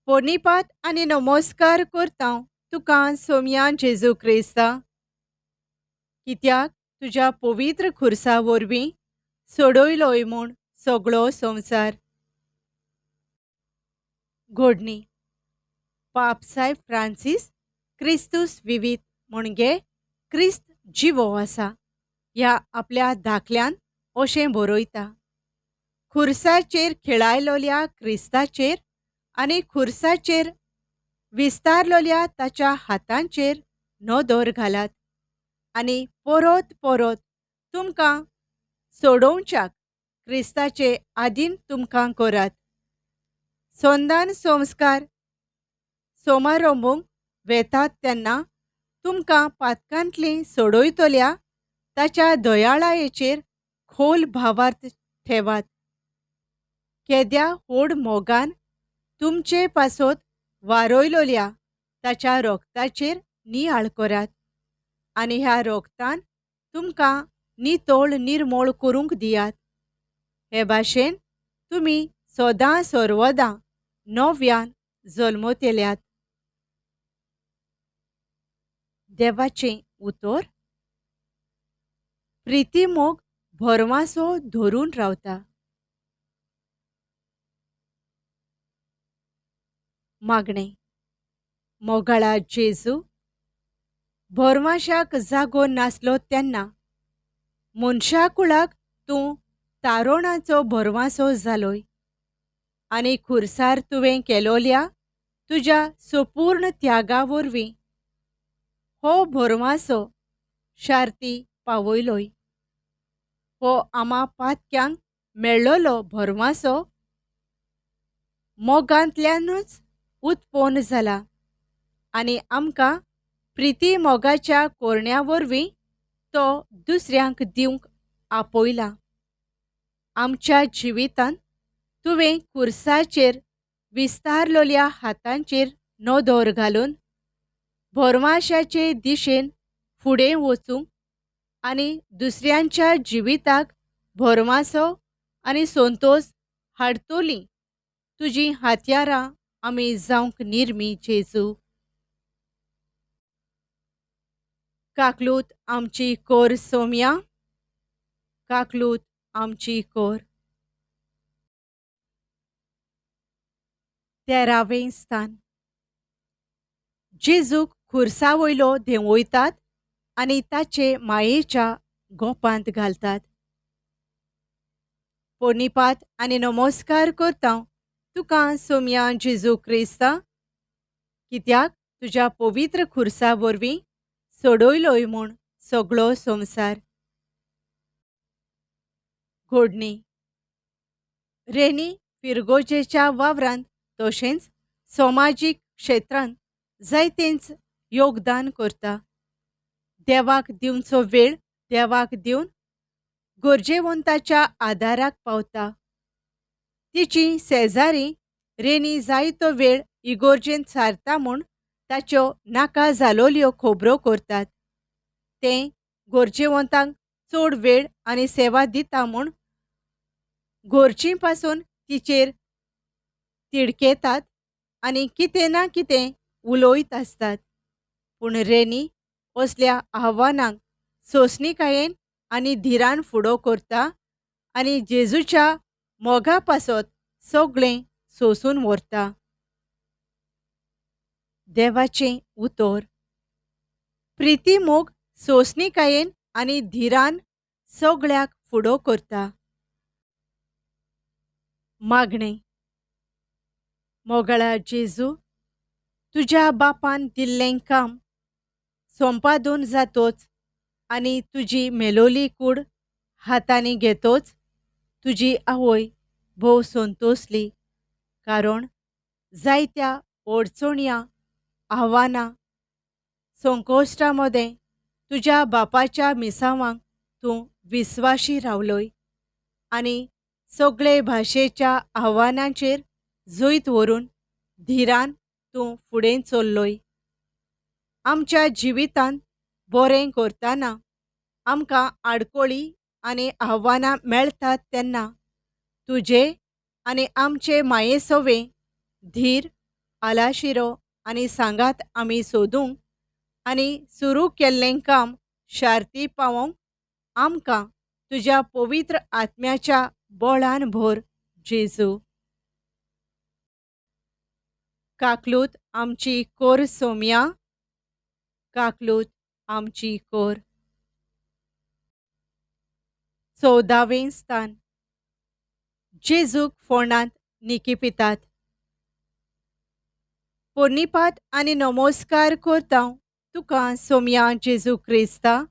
पोनिपात आनी नमस्कार करतां तुका सोम्या जेजू क्रिस्ता, कित्याक तुज्या पवित्र खुर्सा वरवीं सोडयलोय म्हूण सगळो संवसार. घोडणी. पाप सायब फ्रांसीस क्रिस्तूस विवीत म्हणगे क्रिस्त जिवो आसा ह्या आपल्या धाकल्यान अशें बरयता, खुर्साचेर खेळायलोल्या क्रिस्ताचेर आनी खुर्साचेर विस्तारलोल्या ताच्या हातांचेर नदर घालात आनी परत परत तुमकां सोडोवच्याक क्रिस्ताचे आदीन तुमकां करात. सोंदान संस्कार समारंभूंक वेतात तेन्ना तुमकां पातकांतली सोडयतल्या ताच्या दयाळायेचेर खोल भावार्थ ठेवात. केद्या व्हड मोगान तुमचे पासत वारोयलोल्या ताच्या रोगताचेर नियाळ करात आनी ह्या रोगतान तुमकां नितळ निर्मळ करूंक दियात. हे भाशेन तुमी सदां सर्वदां नव्यान जल्मतेल्यात. देवाचें उतर. प्रिती मोग भरवासो धरून रावता. मागणें. मोगाळा जेजू, भरवाशाक जागो नासलो तेन्ना मनशाकुळाक तूं तारोणाचो भरवासो जालोय आनी खुर्सार तुवें केलोल्या तुज्या संपूर्ण त्यागा वरवीं हो भरवासो शार्ती पावयलोय. हो आम्हा पातक्यांक मेळ्ळोलो भरवासो मोगांतल्यानूच उत्पन्न जाला आनी आमकां प्रिती मोगाच्या कोरण्या वरवीं तो दुसऱ्यांक दिवंक आपयला. आमच्या जिवितांत तुवें खुर्साचेर विस्तारलोल्या हातांचेर नदर घालून भरवाशाचे दिशेन फुडें वचूंक आनी दुसऱ्यांच्या जिविताक भरवासो आनी संतोश हाडटलीं तुजीं हातयारां आमी जावंक निर्मी जेजू. काकलूत आमची कोर सोम्या, काकलूत आमची कोर. 13वें स्थान. जेजूक खुर्सावयलो देंवयतात आनी ताचे मायेच्या गोपांत घालतात. पोरनिपात आनी नमस्कार करता तुका सोम्या जेजू क्रिस्ता, कित्याक तुज्या पवित्र खुर्सा वरवीं सोडयलोय म्हूण सगळो संवसार. घोडणी. रेनी फिरगोजेच्या वावरांत तशेंच समाजीक क्षेत्रांत जायतेंच योगदान करता. देवाक दिवचो वेळ देवाक दिवन गरजेवंताच्या आदाराक पावता. तिची शेजारी रेनी जायतो वेळ इगोर्जेंत सारता म्हूण ताच्यो नाका जालोल्यो खबरो करतात. तें गरजेवंतांक चड वेळ आनी सेवा दिता म्हूण घरचीं पासून तिचेर तिडकेतात आनी कितें ना कितें उलोयत आसतात. पूण रेनी असल्या आव्हानांक सोंसणीकायेन आनी धिरान फुडो करता आनी जेजूच्या मोगा पासत सगळें सोंसून व्हरता. देवाचें उतर. प्रिती मोग सोंसणीकायेन आनी धिरान सगळ्याक फुडो करता. मागणें. मोगाळा जेजू, तुज्या बापान दिल्लें काम संपादून जातोच आनी तुजी मेलोली कूड हातांनी घेतोच तुजी आवय भोव संतोसली, कारण जायत्या अडचण्या आव्हानां संकोश्टा मदें तुज्या बापाच्या मिसावांक तूं विस्वाशी रावलोय आनी सगळे भाशेच्या आव्हानांचेर जैत व्हरून धिरान तूं फुडें चल्लोय. आमच्या जिवितांत बरें करतना आमकां आडकोळी आनी आव्हानां मेळटात तेन्ना तुजे आनी आमचे मायेसोवें धीर, आलाशिरो आनी सांगात आमी सोदूंक आनी सुरू केल्लें काम शार्ती पावोवंक आमकां तुज्या पवित्र आत्म्याच्या बळान भर जेजू. काकलूत आमची कोर सोम्या, काकलूत आमची कोर. 14वें स्थान. जेजूक फोंडांत निकिपितात. पोरनिपात आनी नमस्कार करता तुका सोम्या जेजू क्रिस्ता,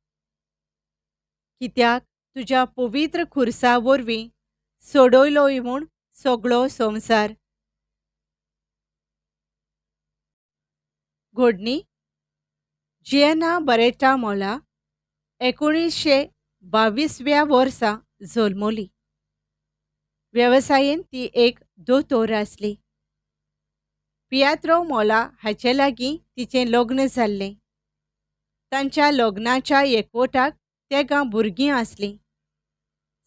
कित्याक तुज्या पवित्र खुर्सा वरवीं सोडयलोय म्हूण सगळो संवसार. घोडणी जिएना बरेटा मोला 1922व्या वर्सा जल्मली. वेवसायेन ती एक दोतोर आसली. पियात्रो मोला हाचे लागीं तिचें लग्न जाल्लें. तांच्या लग्नाच्या एकवटाक तेगा भुरगीं आसलीं.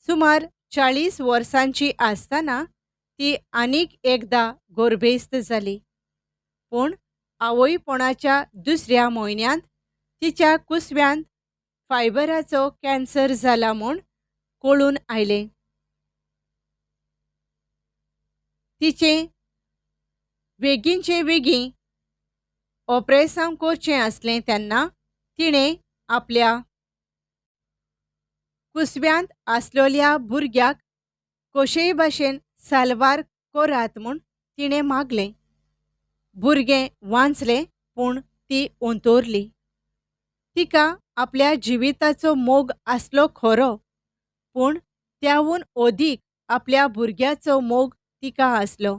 सुमार 40 वर्सांची आसतना ती आनीक एकदां गर्भेस्त जाली. पूण आवयपणाच्या दुसऱ्या म्हयन्यांत तिच्या कुसव्यांत फायबराचो कॅन्सर जाला म्हूण कळून आयलें. तिचें बेगीनचे बेगीन ऑपरेशन करचें आसलें तेन्ना तिणें आपल्या कुसव्यांत आसलोल्या भुरग्याक कशेय भाशेन साल्वार करात म्हूण तिणें मागलें. भुरगें वांचलें पूण ती अंतरली. तिका आपल्या जिविताचो मोग आसलो खरो, पूण त्याहून अदीक आपल्या भुरग्याचो मोग तिका आसलो.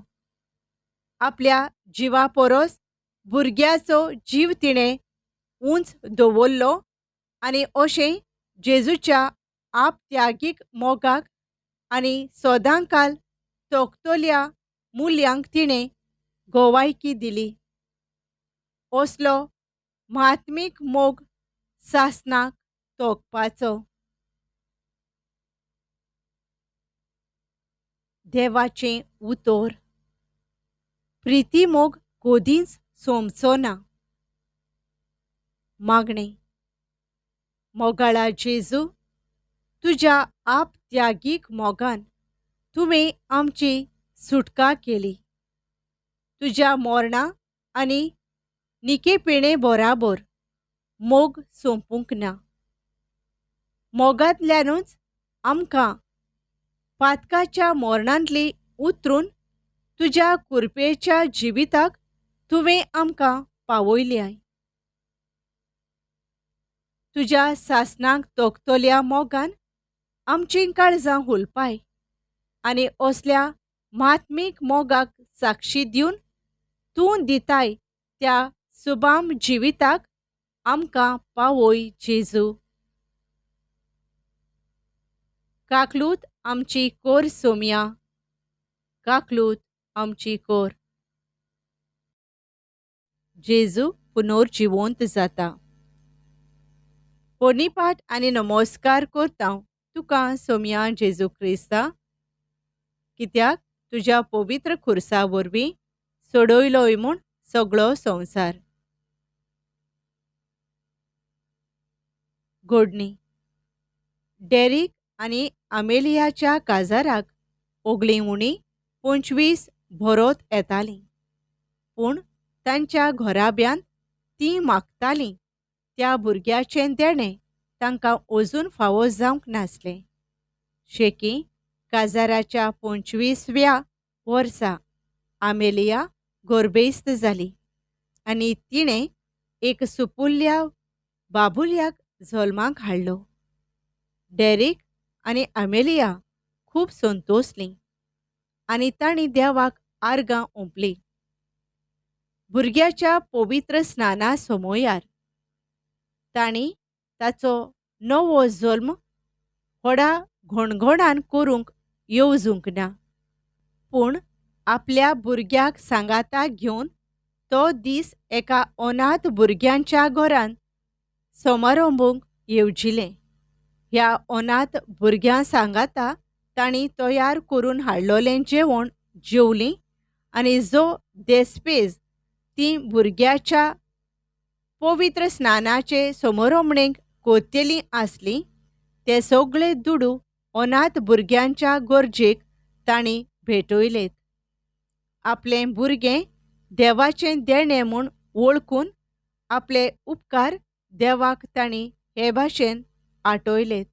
आपल्या जिवा परस भुरग्याचो जीव तिणें उंच दवरलो आनी अशें जेजूच्या आपत्यागीक मोगाक आनी सदांकाल तोखतल्या मुल्यांक तिणें गोवायकी दिली. असलो म्हात्मीक मोग सासणाक तोखपाचो. देवाचें उतर. प्रिती मोग कदींच सोंपचो ना. मागणें. मोगाळा जेजू, तुज्या आपत्यागीक मोगान तुवें आमची सुटका केली. तुज्या मोरणा आनी निकेपणे बराबर मोग सोंपूंक ना. मोगांतल्यानूच आमकां पातकाच्या मोरणांतली उतरून तुज्या कुरपेच्या जिविताक तुवें आमकां पावयल्याय. तुज्या सासणाक तोखतल्या मोगान आमचीं काळजां हुलपाय आनी असल्या म्हात्मीक मोगाक साक्षी दिवन तूं दिताय त्या सुबाम जिविताक आमकां पावय जेजू. काकलूत आमची कोर सोम्या, काकलूत आमची कोर. जेजू पुनर्जिवंत जाता. पोरनिपाट आनी नमस्कार करता तुका सोम्या जेजू क्रिस्ता, कित्याक तुज्या पवित्र खुर्सा वरवीं सोडयलोय म्हूण सगळो संवसार. घोडणी डेरीक आनी आमेलियाच्या काजाराक ओगलीं उणी 25 भरोत येतालीं. पूण तांच्या घोराब्यांत तीं मागतालीं त्या भुरग्याचें देणें तांकां अजून फावो जावंक नासलें. शेकी काजाराच्या 25व्या वर्सा आमेलिया गर्भेस्त जाली आनी तिणें एक सुपुल्ल्या बाबुल्याक जल्माक हाडलो. डेरीक आनी आमेलिया खूब संतोसलीं आनी तांणी देवाक आर्गां ओंपलीं. भुरग्याच्या पवित्र स्नाना समयार तांणी ताचो नवो जल्म व्हडा घोणघोणान करूंक येवजूंक ना. पूण आपल्या भुरग्याक सांगाता घेवन तो दीस एका अनाथ भुरग्यांच्या घरांत समारंभूंक येवजिलें. ह्या अनाथ भुरग्यां सांगाता तांणी तयार करून हाडलोलें जेवण जेवलीं आनी जो देस्पेज तीं भुरग्याच्या पवित्र स्नानाचे समारंभणेक करतेलीं आसलीं ते सगळे दुडू अनाथ भुरग्यांच्या गरजेक तांणी भेटयलेत. आपलें भुरगें देवाचें देणें म्हूण वळखून आपले उपकार देवाक तांणी हे भाशेन आटयलेत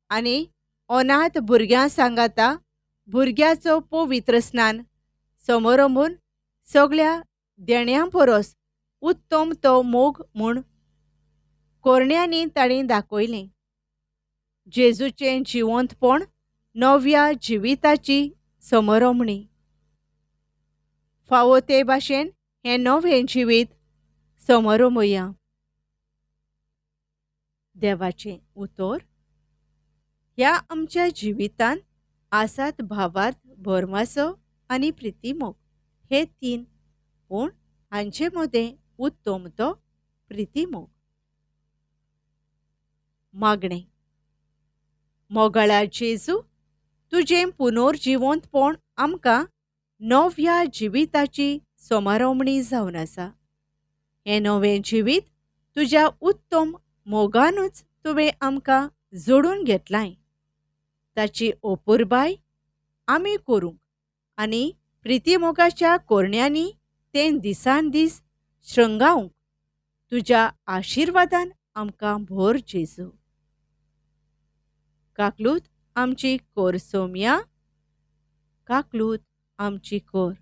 आनी अनाथ भुरग्यां सांगाता भुरग्याचो पवित्र स्नान समारंभून सगळ्या देण्या परस उत्तम तो मोग म्हूण कोरण्यांनी तांणी दाखयलें. जेजूचें जिवंतपण नव्या जिविताची समरमणी. फावो ते भाशेन हें नवें जिवीत समरमया. देवाचें उतर. ह्या आमच्या जिवितांत आसात भावार्थ, भरमासो आनी प्रितीमोग हे तीन, पूण हांचे मदें उत्तम तो प्रितीमोग. मागणें. मोगाळा जेजू, तुजें पुनर्जिवंतपण आमकां नव्या जिविताची समारंभणी जावन आसा. हें नवें जिवीत तुज्या उत्तम मोगानूच तुवें आमकां जोडून घेतलां. ताची ओपुरबाय आमी करूंक आनी प्रितीमोगाच्या कोरण्यांनी तें दिसान दीस श्रृंगावंक तुज्या आशिर्वादान आमकां भर जेजू. काकलूत आमची कोर सोम्या, काकलूत आमची कोर.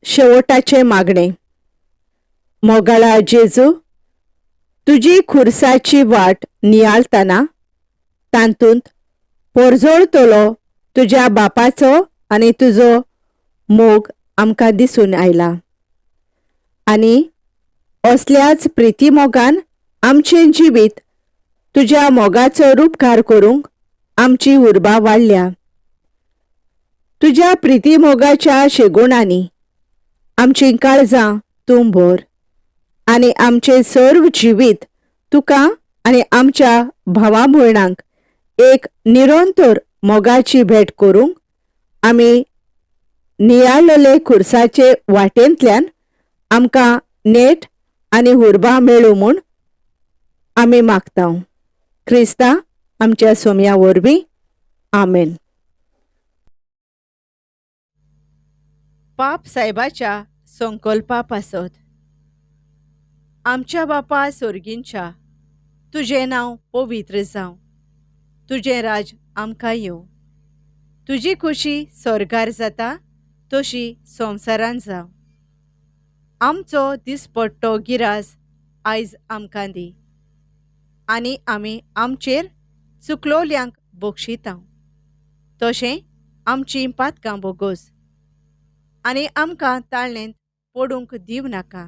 शेवटाचे मागणे. मोगाळा जेजू, तुजी खुर्साची वाट नियाळतना तांतूंत पोरजोळतलो तुज्या बापाचो आनी तुजो मोग आमकां दिसून आयला. आनी असल्याच प्रितीमोगान आमचें जिवीत तुज्या मोगाचो रूपकार करूंक आमची उर्बा वाडल्या. तुज्या प्रितीमोगाच्या शेगुणांनी आमचीं काळजां तूं भर आनी आमचें सर्व जिवीत तुका आनी आमच्या भावा भयणांक एक निरंतर मोगाची भेट करूंक आमी नियाळलेले खुर्साचे वाटेंतल्यान आमकां नेट आनी उर्बा मेळूं म्हूण आमी मागतांव. क्रिस्ता आमच्या सोम्या वरवीं. आमेन. पाप साहेबाच्या संकल्पा पासत. आमच्या बापा सोर्गींच्या, तुजें नांव पवित्र जावं. तुजें राज आमकां येवं. तुजी खुशी स्वर्गार जाता तशी संवसारांत जावं. आमचो दिसपट्टो गिरास आयज आमकां दी आनी आमी आमचेर चुकलोल्यांक बक्षितांव. तशें आमचीं पातकां बोगोस आनी आमकां ताळणेंत पडूंक दिव नाका,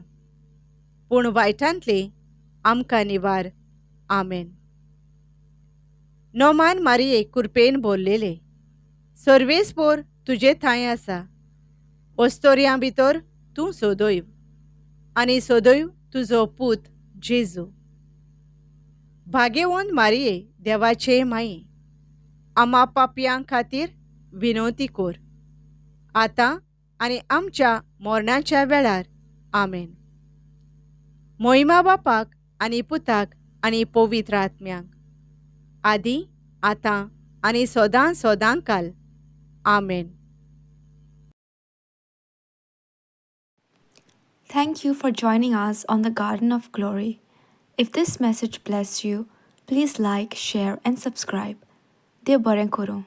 पूण वायटांतले आमकां निवार. आमेन. नोमान मारये कृपेन भरलेले, सर्वेस्पोर तुजे थंय आसा. ओस्तोऱ्यां भितर तूं सोदोयव आनी सोदोयव तुजो पूत जेजू. भाग्यवंत मारये, देवाचे माये, आमा पापयां खातीर विनवती कोर, आतां आनी आमच्या मरणाच्या वेळार. आमेन. मोहिमा बापाक आनी पुताक आनी पवित्र आत्म्यांक, आदी आतां आनी सोदां सोदां काल. आमेन. Thank you for joining us on the Garden of Glory. If this message blessed you, please like, share, and subscribe. Dev Baren Koro.